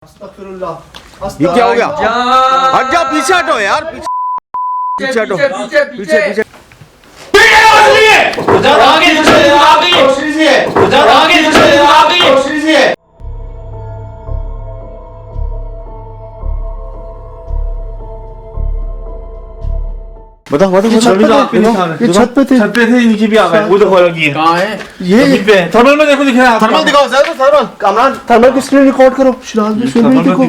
ये क्या हो गया? हट जा, पीछे हटो यार, पीछे हटो, पीछे पीछे। बताओ बताओ, ये छत पे थे नीचे भी आ गए। वो देखो लगी कहाँ है? ये पे थर्मल में देखो, दिख रहा है। थर्मल दिखाओ सर, थर्मल कामरान, थर्मल की स्क्रीन रिकॉर्ड करो। शिराज में सुन रही देखो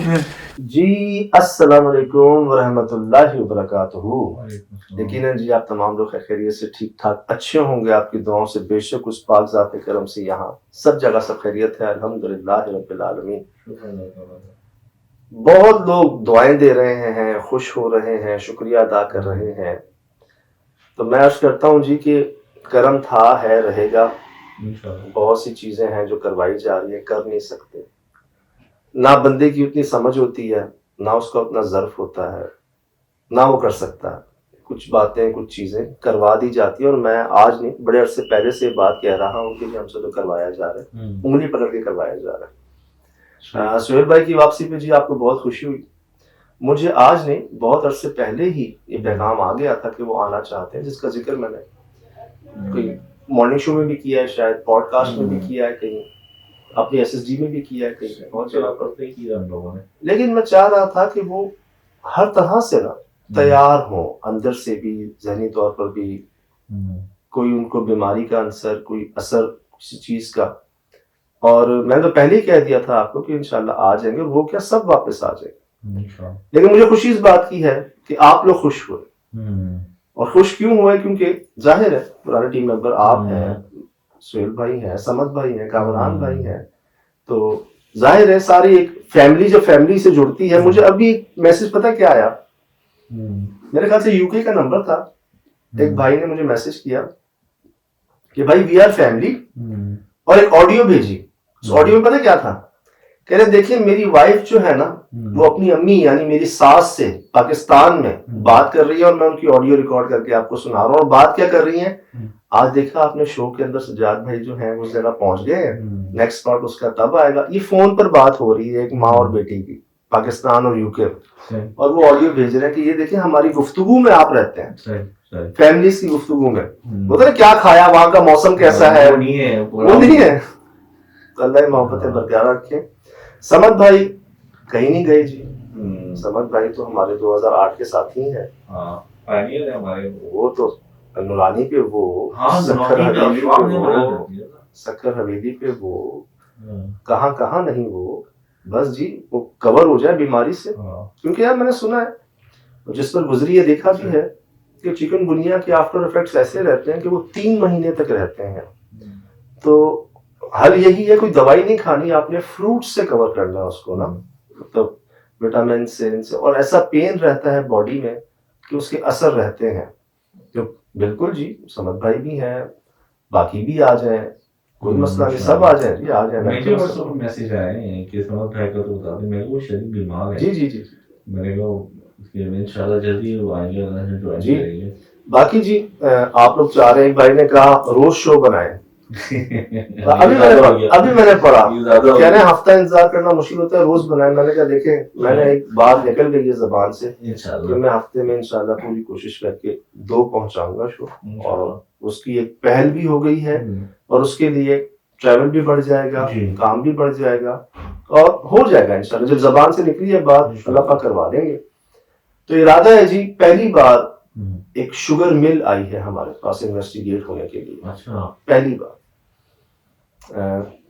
जी। अस्सलाम वालेकुम व रहमतुल्लाहि व बरकातहू। यकीनन जी आप तमाम लोग खैरियत से ठीक ठाक अच्छे होंगे, आपकी दुआओं से बेशक उस पाक ज़ात करम से यहाँ सब जगह सब खैरियत है, अल्हम्दुलिल्लाह रब्बिल आलमीन। बहुत लोग दुआएं दे रहे हैं, खुश हो रहे हैं, शुक्रिया अदा कर रहे हैं। तो मैं अर्ज करता हूँ जी कि करम था, है, रहेगा। बहुत सी चीज़ें हैं जो करवाई जा रही है, कर नहीं सकते। ना बंदे की उतनी समझ होती है, ना उसका उतना ज़र्फ होता है, ना वो कर सकता है। कुछ बातें, कुछ चीज़ें करवा दी जाती है। और मैं आज नहीं, बड़े अरसे पहले से बात कह रहा हूँ कि हमसे तो करवाया जा रहा है, उंगली पकड़ के करवाया जा रहा है। सुहेल भाई की वापसी पे जी आपको बहुत खुशी हुई। मुझे आज नहीं, बहुत अरसे पहले ही ये पैगाम आ गया था कि वो आना चाहते हैं, जिसका जिक्र मैंने कोई मॉर्निंग शो में भी किया है, शायद पॉडकास्ट में भी किया है, कहीं अपनी एसएसडी में भी किया है, कहीं बहुत जगह पर किया हम लोगों ने। लेकिन मैं चाह रहा था कि वो हर तरह से ना तैयार हो, अंदर से भी, ज़हनी तौर पर भी। कोई उनको बीमारी का अंसर, कोई असर किसी चीज़ का। और मैंने तो पहले ही कह दिया था आपको कि इंशाल्लाह आ जाएंगे, वो क्या सब वापस आ जाएंगे। लेकिन मुझे खुशी इस बात की है कि आप लोग खुश हुए। और खुश क्यों हुए? क्योंकि जाहिर है पुराने टीम मेंबर आप हैं, सुहेल भाई हैं, समद भाई हैं, कामरान भाई हैं, तो जाहिर है सारी एक फैमिली जब फैमिली से जुड़ती है। मुझे अभी एक मैसेज पता क्या आया, मेरे ख्याल से यूके का नंबर था। एक भाई ने मुझे मैसेज किया कि भाई वी आर फैमिली, और एक ऑडियो भेजी। उस ऑडियो में पता क्या था? कह रहे देखिए मेरी वाइफ जो है ना, वो अपनी अम्मी यानी मेरी सास से पाकिस्तान में बात कर रही है, और मैं उनकी ऑडियो रिकॉर्ड करके आपको सुना रहा हूँ। और बात क्या कर रही है? आज देखा आपने शो के अंदर सज्जाद भाई जो हैं उस जगह पहुंच गए हैं, नेक्स्ट स्पॉट उसका तब आएगा। ये फोन पर बात हो रही है एक माँ और बेटी की, पाकिस्तान और यूके, और वो ऑडियो भेज रहे हैं कि ये देखिए हमारी गुफ्तगू में आप रहते हैं, फैमिलीज की गुफ्तगू में। बोलते हैं क्या खाया, वहां का मौसम कैसा है, वो नहीं है। तो अल्लाह मोहब्बतें बरकरार रखे। समद भाई कहीं नहीं गए जी। समद भाई तो हमारे 2008 के साथी हैं। वो तो नूरानी पे, वो सक्कर हवेली पे, वो कहाँ कहाँ नहीं, वो बस जी वो कवर हो जाए बीमारी से। क्योंकि यार मैंने सुना है, जिस पर गुजरी है, देखा भी है कि चिकनगुनिया के आफ्टर इफेक्ट्स ऐसे रहते हैं कि वो 3 महीने तक रहते हैं। तो हल यही है, कोई दवाई नहीं खानी, आपने फ्रूट से कवर करना है उसको ना, मतलब विटामिन से। और ऐसा पेन रहता है बॉडी में कि उसके असर रहते हैं। तो बिल्कुल जी, समद भाई भी हैं, बाकी भी आ जाएं, कोई मसला नहीं, सब आ जाएं जी, आ जाएं। मुझे व्हाट्सएप मैसेज आए हैं कि समद भाई का तो बता दें, मेरे को शरीर बीमार है। जी जी जी, मेरे को इंशाल्लाह जल्दी वो आएंगे, ज्वाइन करेंगे। बाकी जी आप लोग चाह रहे हैं, भाई ने कहा रोज शो बनाए। अभी मैंने पढ़ा कह रहे हैं हफ्ता इंतजार करना मुश्किल होता है, रोज बनाए। मैंने कहा देखें, मैंने एक बात निकल गई है जबान से कि मैं हफ्ते में इंशाल्लाह पूरी कोशिश करके 2 पहुंचाऊंगा शो। और उसकी एक पहल भी हो गई है, और उसके लिए ट्रैवल भी बढ़ जाएगा, काम भी बढ़ जाएगा, और हो जाएगा इंशाल्लाह। जब जबान से निकली है बात, अल्लाह पाक करवा देंगे। तो इरादा है जी, पहली बार एक शुगर मिल आई है हमारे पास इन्वेस्टिगेट होने के लिए। पहली बार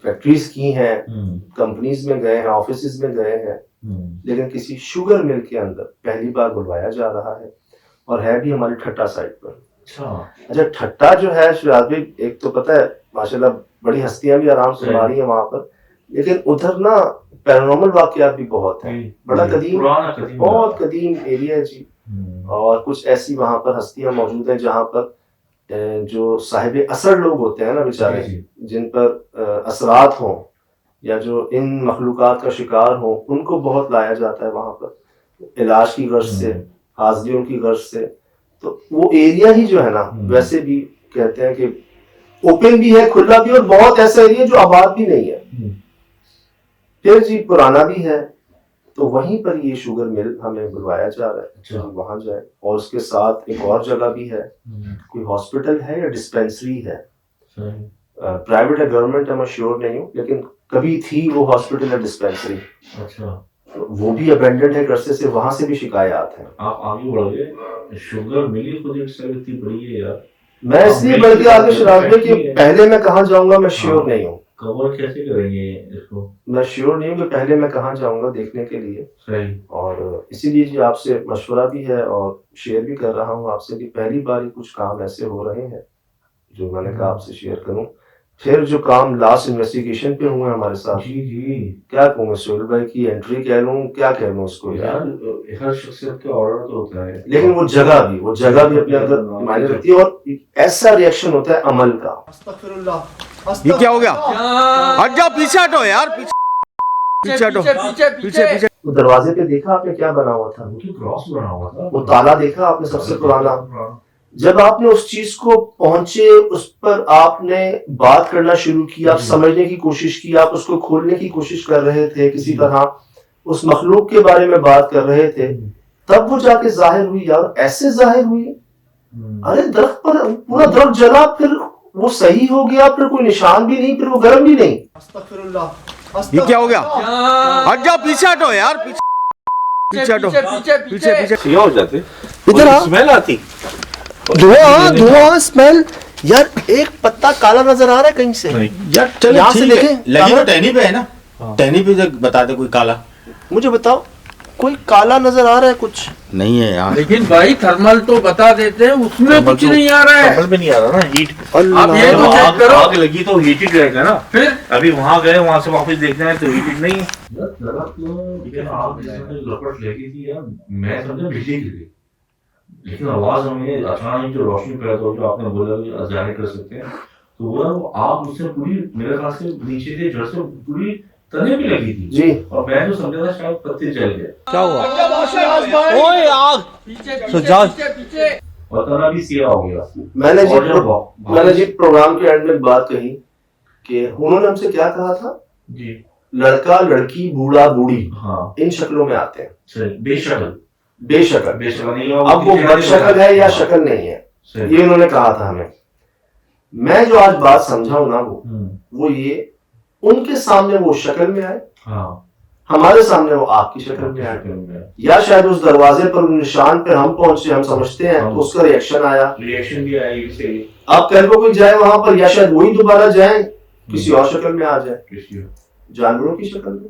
फैक्ट्रीज की हैं, कंपनीज में गए हैं, ऑफिस में गए हैं, लेकिन किसी शुगर मिल के अंदर पहली बार बुलवाया जा रहा है। और है भी हमारी ठट्टा साइड पर। अच्छा, ठट्टा जो है शिराज भाई, एक तो पता है माशाल्लाह बड़ी हस्तियां भी आराम से आ रही है वहां पर, लेकिन उधर ना पैरानॉर्मल वाकयात भी बहुत हैं। बड़ा कदीम, बहुत कदीम एरिया है जी। और कुछ ऐसी वहां पर हस्तियां मौजूद हैं जहां पर जो साहिब असर लोग होते हैं ना बेचारे, जिन पर असरात हों, या जो इन मखलूकात का शिकार हो, उनको बहुत लाया जाता है वहां पर इलाज की गर्ज से, हाजिरियों की गर्ज से। तो वो एरिया ही जो है ना, वैसे भी कहते हैं कि ओपन भी है, खुला भी, और बहुत ऐसा एरिया जो आबाद भी नहीं है। फिर जी पुराना भी है, तो वहीं पर ये शुगर मिल हमें बुलवाया जा रहा है, अच्छा। वहां जाए। और उसके साथ एक और जगह भी है, कोई हॉस्पिटल है या डिस्पेंसरी है, सही। प्राइवेट है गवर्नमेंट है मैं श्योर नहीं हूँ, लेकिन कभी थी वो हॉस्पिटल या डिस्पेंसरी, अच्छा, वो भी अबेंडेड है घर से वहां से भी शिकायत है। आप आगे बढ़ोगे, शुगर मिली खुद इतनी बड़ी है यार। मैं इसलिए बढ़ के आगे शराब में कि पहले मैं कहाँ जाऊंगा मैं श्योर नहीं हूँ, कवर कैसे करेंगे इसको, मैं श्योर नहीं हूँ कि पहले मैं कहाँ जाऊंगा देखने के लिए। सही। और इसीलिए जी आपसे मशवरा भी है और शेयर भी कर रहा हूँ आपसे कि पहली बार ही कुछ काम ऐसे हो रहे हैं जो मैंने कहा आपसे शेयर करूं। फिर जो काम लास्ट इन्वेस्टिगेशन पे हुए हमारे साथ, जी जी, क्या कहूँ सोहेल भाई की एंट्री कह लूँ क्या कह लूँ उसको यार, हर शख्सियत का ऑर्डर तो होता है, लेकिन वो जगह भी अपने अंदर मायने रखती है और ऐसा रिएक्शन होता है अमल का। ये क्या हो गया? हट जाओ, पीछे हटो यार, पीछे हटो, पीछे। तो दरवाजे पे देखा आपने क्या बना हुआ था, वो तो क्रॉस बना हुआ था, वो ताला देखा आपने सबसे पुराना। जब आपने उस चीज को पहुंचे, उस पर आपने बात करना शुरू किया, आप समझने की कोशिश की, आप उसको खोलने की कोशिश कर रहे थे, किसी तरह उस मखलूक के बारे में बात कर रहे थे, तब वो जाके जाहिर हुई यार, ऐसे जाहिर हुई। अरे दरख्त पर पूरा दरख्त जला, फिर वो सही हो गया, फिर कोई निशान भी नहीं, फिर वो गर्म भी नहीं। ये क्या हो गया? हट जाओ, पीछे हटो यार, पीछे हटो, पीछे हो जाते। इधर स्मेल आती, धुआं स्मेल यार। एक पत्ता काला नजर आ रहा है कहीं से यार, चलो यहाँ से देखें, लगी तो टहनी पे है ना, टहनी पे बता दे कोई काला, मुझे बताओ कोई काला नजर आ रहा है कुछ नहीं है यार। लेकिन भाई थर्मल तो बता देते हैं, उसमें कुछ नहीं आ रहा है, कमल में नहीं आ रहा ना हीट। आप ये तो चेक करो, आग लगी तो हीटेड रहेगा ना, फिर अभी वहां गए, वहां से वापस देखना है तो हीटेड नहीं है। आग लपट लगी थी यार, मैं समझा बिजली गिर गई, लेकिन आवाज हमें अचानक जो रोशनी पैदा हो, जो आपने बोला जाहिर कर सकते हैं, तो वो आग उससे पूरी मेरे ख्याल से नीचे से जड़ से पूरी तने भी लगी थी जी। और मैं जो समझा था शायद पत्ते जल गए, क्या हुआ? ओए आग, पीछे और तना भी सिया हो गया। मैंने जी प्रोग्राम के एंड में एक बात कही कि उन्होंने हमसे क्या कहा था, जी, लड़का लड़की बूढ़ा बूढ़ी हाँ इन शक्लों में आते हैं, सही, बेशकल बेशक्ल नहीं, अब वो बदशक्ल है या शक्ल नहीं है, ये उन्होंने कहा था हमें। मैं जो आज बात समझा हूं ना वो ये, उनके सामने वो शक्ल में आए, हाँ, हमारे सामने वो आग की शक्ल में आए, या शायद उस दरवाजे पर निशान पर हम पहुंचे, हम समझते हैं तो उसका रिएक्शन भी आया सही। आप कल को कोई जाए वहां पर, या शायद वही दोबारा जाए किसी और शक्ल में आ जाए, जानवरों की शक्ल में,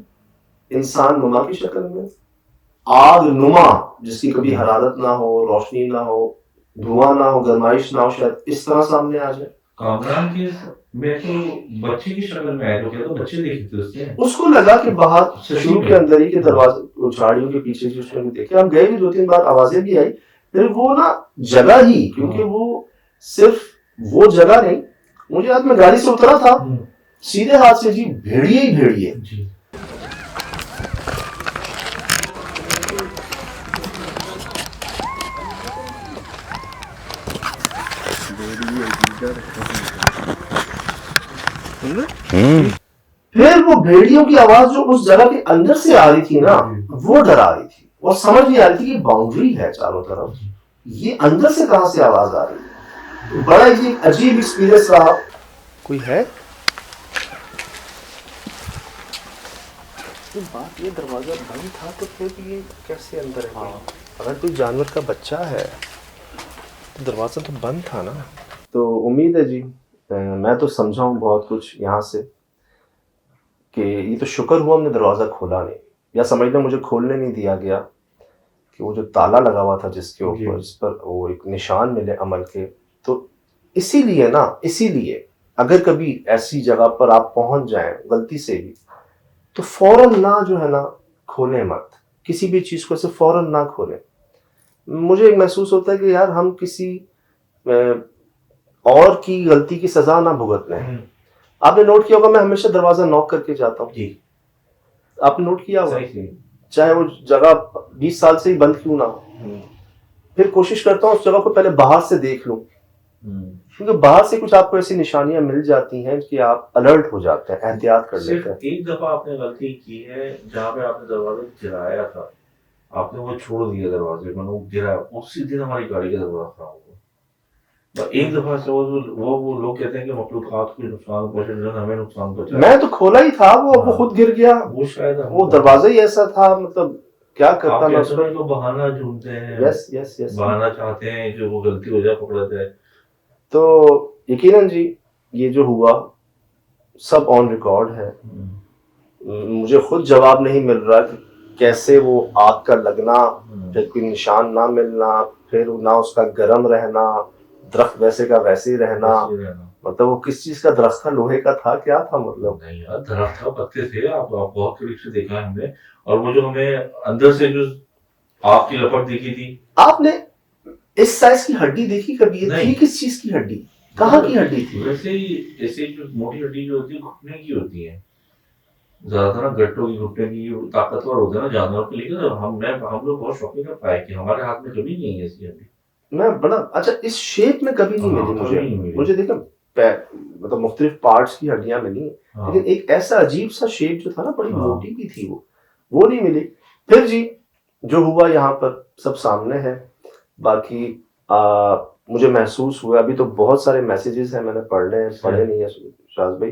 इंसान नुमा की शक्ल में, आग नुमा जिसकी कभी हरारत ना हो, रोशनी ना हो, धुआं ना हो, गर्माइश ना हो, शायद इस तरह सामने आ जाए। कामरान के में तो बच्चे की शक्ल में आया, तो क्या तो बच्चे देखे थे उसने, उसको लगा कि बाहर शुरू के अंदर ही के दरवाजे झाड़ियों के पीछे जो उसने देखे, हम गए भी 2-3 बार, आवाजें भी आई, फिर वो ना जगह ही, क्योंकि वो सिर्फ वो जगह नहीं, मुझे याद, मैं गाड़ी से उतरा था, सीधे हाथ से जी भेड़िए ही भेड़िए। फिर वो भेड़ियों की आवाज जो उस जगह के अंदर से आ रही थी ना, वो डरा रही थी और समझ नहीं आ रही थी कि बाउंड्री है चारों तरफ, ये अंदर से कहां से आवाज आ रही है। तो बड़ा ही अजीब एक्सपीरियंस रहा। कोई है? बात ये दरवाजा बंद था तो फिर ये कैसे अंदर है? अगर कोई जानवर का बच्चा है तो दरवाजा तो बंद था ना। तो उम्मीद है जी मैं तो समझा हूँ बहुत कुछ यहाँ से, कि ये तो शुक्र हुआ हमने दरवाज़ा खोला नहीं, या समझना मुझे खोलने नहीं दिया गया, कि वो जो ताला लगा हुआ था जिसके ऊपर, जिस पर वो एक निशान मिले अमल के। तो इसीलिए अगर कभी ऐसी जगह पर आप पहुंच जाएं गलती से भी, तो फौरन ना जो है ना खोलें मत, किसी भी चीज़ को ऐसे फौरन ना खोलें। मुझे महसूस होता है कि यार हम किसी और की गलती की सजा ना भुगत लें। आपने नोट किया होगा मैं हमेशा दरवाजा नॉक करके जाता हूँ, आपने नोट किया होगा, चाहे वो जगह 20 साल से ही बंद क्यों ना हो, फिर कोशिश करता हूँ उस जगह को पहले बाहर से देख लूं क्योंकि बाहर से कुछ आपको ऐसी निशानियां मिल जाती हैं कि आप अलर्ट हो जाते हैं, एहतियात कर लेते हैं। सिर्फ एक दफा आपने गलती की है जहाँ पे आपने दरवाजा गिराया था, आपने वो छोड़ दिया दरवाजे में, वो गिरा, उसी दिन हमारी गाड़ी का दरवाजा खराब हुआ। तो एक दफा से वो लोग कहते हैं कि मखलूकात को नुकसान पहुंचे, हमें नुकसान पहुंचा। मैं तो खोला ही था, वो खुद गिर गया, वो शायद वो दरवाजा ही ऐसा था, मतलब क्या करता मैं उस पर। तो बहाना ढूंढते हैं, यस यस यस, बहाना चाहते हैं कि वो गलती हो जाए, पकड़ा जाए। तो यकीनन जी ये जो हुआ सब ऑन रिकॉर्ड है। मुझे खुद जवाब नहीं मिल रहा कि कैसे वो आग का लगना, फिर कोई निशान ना मिलना, फिर ना उसका गर्म रहना, दरख्त वैसे का वैसे ही रहना, मतलब वो किस चीज का दरख्त था, लोहे का था, क्या था मतलब? नहीं यार, दरख्त था, पत्ते थे, आप बहुत करीब से देखा है हमने। और वो जो हमें अंदर से जो आग की लपट दिखी थी, आपने इस साइज की हड्डी देखी कभी? ये थी किस चीज की हड्डी, कहाँ की हड्डी थी? वैसे ही ऐसे जो मोटी हड्डी जो होती है घुटने की होती है, ज्यादातर ना गट्टों की, घुटने की ताकतवर होते हैं ना जानवर के, लेकिन हम लोग बहुत शौकीन है पाए कि हमारे हाथ में कभी नहीं है ऐसी हड्डी। मैं बड़ा अच्छा, इस शेप में कभी नहीं मिली मुझे देखा, मतलब मुख्तलिफ पार्ट्स की हड्डियां मिली, लेकिन एक ऐसा अजीब सा शेप जो था ना, बड़ी मोटी की थी, वो नहीं मिली। फिर जी जो हुआ यहाँ पर सब सामने है। बाकी मुझे महसूस हुआ, अभी तो बहुत सारे मैसेजेस हैं, मैंने पढ़े नहीं है शाज भाई,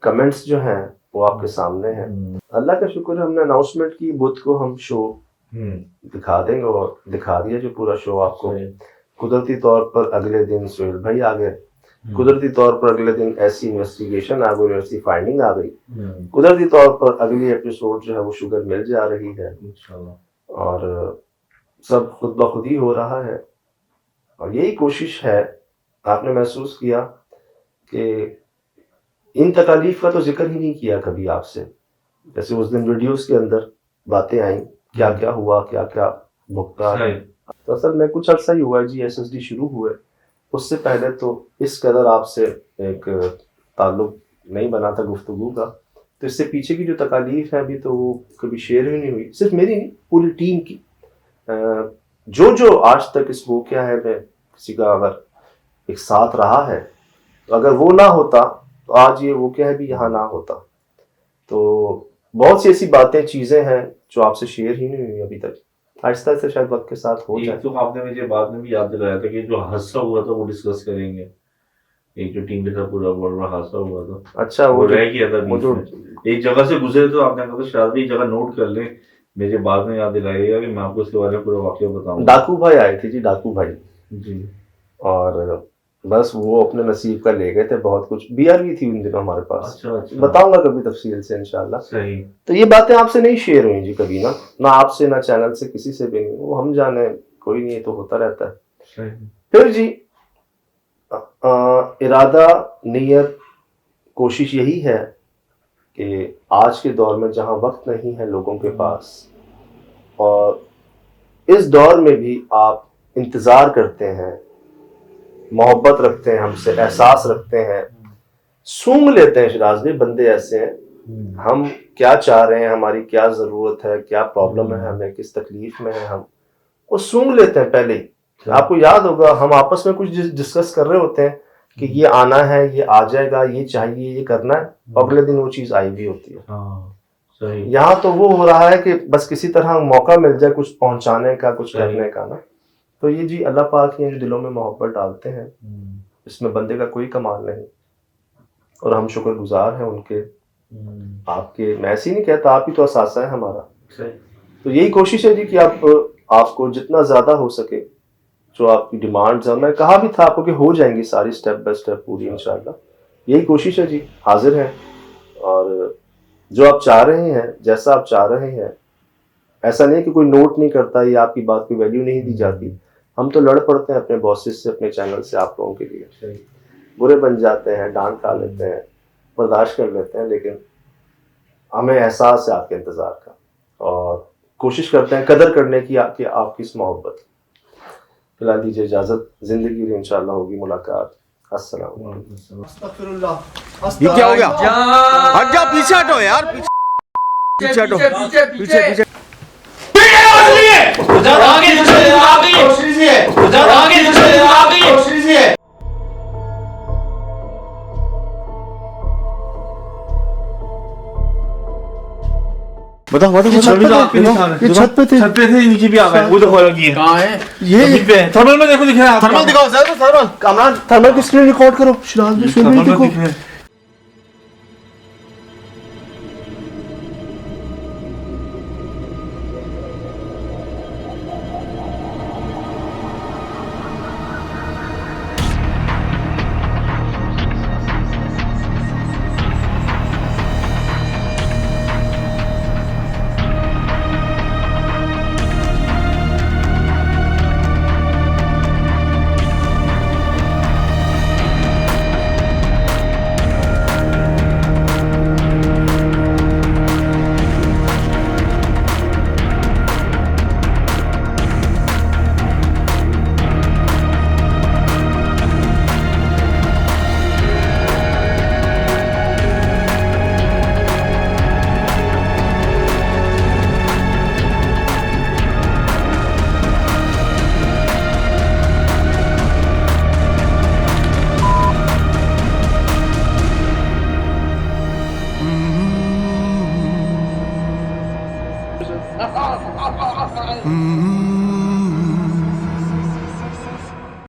कमेंट्स जो हैं वो आपके सामने हैं। अल्लाह का शुक्र है, हमने अनाउंसमेंट की, बुध को हम शो दिखा देंगे, और दिखा दिया जो पूरा शो आपको। कुदरती तौर पर अगले दिन सुहेल भाई आ गए, कुदरती तौर पर अगले दिन ऐसी इन्वेस्टिगेशन आ गई, ऐसी फाइंडिंग आ गई, कुदरती तौर पर अगली एपिसोड जो है वो शुगर मिल जा रही है, और सब खुद ब खुद ही हो रहा है। और यही कोशिश है। आपने महसूस किया कि इन तकालीफ का तो जिक्र ही नहीं किया कभी आपसे, जैसे उस दिन वीडियोस के अंदर बातें आई, क्या क्या हुआ, क्या क्या भुगता है। तो असल में कुछ अर्सा ही हुआ जी SSD शुरू हुए, उससे पहले तो इस कदर आपसे एक ताल्लुक नहीं बना था गुफ्तगू का। तो इससे पीछे की जो तकालीफ है अभी तो वो कभी शेयर ही नहीं हुई, सिर्फ मेरी नहीं, पूरी टीम की। जो आज तक इस वाक़या है में किसी का अगर एक साथ रहा है, तो अगर वो ना होता तो आज ये वाक़या है भी यहाँ ना होता। तो बहुत सी ऐसी बातें, चीज़ें हैं जो आपसे शेयर ही नहीं हुई अभी तक, आहिस्ता आहिस्ता शायद वक्त के साथ हो जाए। तो आपने मुझे बाद में भी याद दिलाया था कि जो हादसा हुआ था वो डिस्कस करेंगे, एक जो टीम के साथ पूरा बड़ा हादसा हुआ था। अच्छा, वो रह गया था, वो जो एक जगह से गुजरे, तो आपने कहा शायद भी जगह नोट कर लें, मुझे बाद में याद दिलाइएगा कि मैं आपको इसके बारे में पूरा वाकया बताऊंगा। डाकू भाई आए थे जी, डाकू भाई जी, और बस वो अपने नसीब का ले गए थे बहुत कुछ। BR भी थी उन दिनों हमारे पास। अच्छा। बताऊंगा कभी तफसील से इंशाल्लाह। सही। तो ये बातें आपसे नहीं शेयर हुई जी कभी, ना आपसे, ना चैनल से, किसी से भी नहीं। वो हम जाने, कोई नहीं, तो होता रहता है। सही। फिर जी इरादा, नीयत, कोशिश यही है कि आज के दौर में जहाँ वक्त नहीं है लोगों के पास, और इस दौर में भी आप इंतज़ार करते हैं, मोहब्बत रखते हैं हमसे, एहसास रखते हैं, सूंघ लेते हैं। शराज भाई बंदे ऐसे हैं, हम क्या चाह रहे हैं, हमारी क्या ज़रूरत है, क्या प्रॉब्लम है हमें, किस तकलीफ में है, हम वो सूंघ लेते हैं पहले ही। आपको याद होगा हम आपस में कुछ डिस्कस कर रहे होते हैं कि ये आना है, ये आ जाएगा, ये चाहिए, ये करना है, अगले दिन वो चीज़ आई भी होती है। यहाँ तो वो हो रहा है कि बस किसी तरह मौका मिल जाए कुछ पहुंचाने का, कुछ करने का ना। तो ये जी अल्लाह पाक ही जो दिलों में मोहब्बत डालते हैं, इसमें बंदे का कोई कमाल नहीं, और हम शुक्रगुजार हैं उनके, आपके। मैं ऐसे ही नहीं कहता, आप ही तो असासा है हमारा। तो यही कोशिश है जी कि आपको जितना ज़्यादा हो सके, जो आपकी डिमांड्स है, मैं कहा भी था आपको कि हो जाएंगी सारी स्टेप बाय स्टेप पूरी इंशाल्लाह। यही कोशिश है जी, हाजिर हैं। और जो आप चाह रहे हैं, जैसा आप चाह रहे हैं, ऐसा नहीं कि कोई नोट नहीं करता या आपकी बात की वैल्यू नहीं दी जाती। हम तो लड़ पड़ते हैं अपने बॉसेस से, अपने चैनल से, आप लोगों के लिए। बुरे बन जाते हैं, डांट खा लेते हैं, बर्दाश्त कर लेते हैं, लेकिन हमें एहसास है आपके इंतज़ार का, और कोशिश करते हैं कदर करने की आपकी इस मोहब्बत। फिलहाल दीजिए इजाज़त, ज़िंदगी में इंशाल्लाह होगी मुलाकात। अस्सलाम वालेकुम। ये क्या हो गया? हट जा, पीछे हटो यार, पीछे हटो, पीछे। आगे बताओ बताओ ये छत पे बताओ, थे, बताओ, ये छत पे थे। छत पे थे, नीचे भी आ गए, वो देखो लगी है कहाँ है? ये पे थर्मल में देखो, दिख रहा है आपको? थर्मल दिखाओ सर, थर्मल। कामरान थर्मल की स्क्रीन रिकॉर्ड करो, शिराज में फिर थर्मल में देखो। दिख रहा है। Mm-hmm.